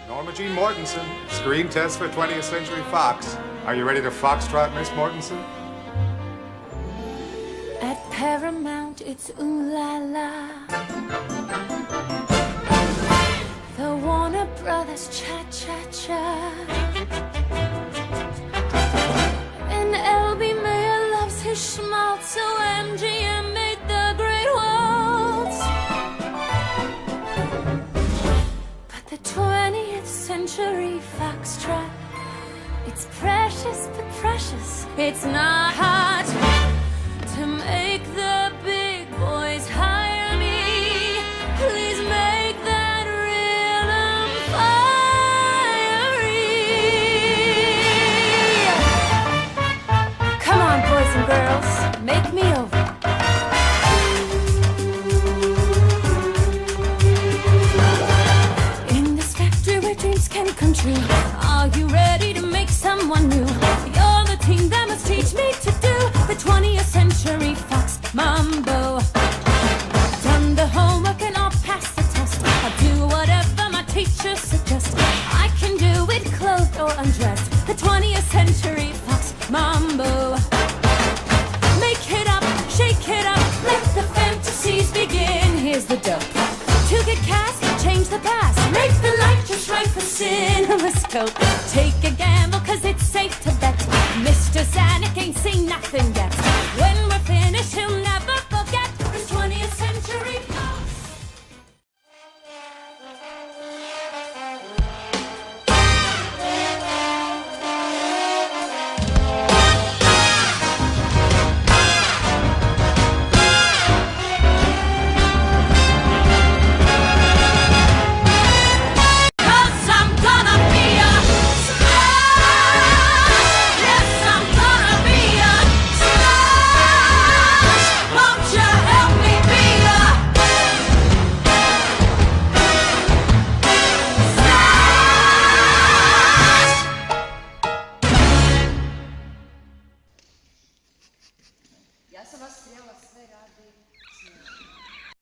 Norma Jean Mortensen, screen test for 20th Century Fox. Are you ready to foxtrot, Miss Mortensen? At Paramount, it's ooh la la. The Warner Brothers cha-cha-cha. And L.B. Mayer loves his schmaltz, so MGM made the great waltz. But the 20th Century Foxtrot, it's precious but precious. It's not hard to make the big boys hire me. Please make that rhythm fiery. Come on, boys and girls, make me over. In this factory where dreams can come true, are you ready to make someone new? You're the team that must teach me to do the 20th Century Fox Mambo. Done the homework and I'll pass the test. I'll do whatever my teacher suggests. I can do it clothed or undressed. The 20th Century Fox Mambo. Make it up, shake it up, let the fantasies begin. Here's the dope. To get cast, change the past, make the light just right for CinemaScope. Take a gamble, cause it's safe to bet Mr. Zanuck ain't seen nothing yet.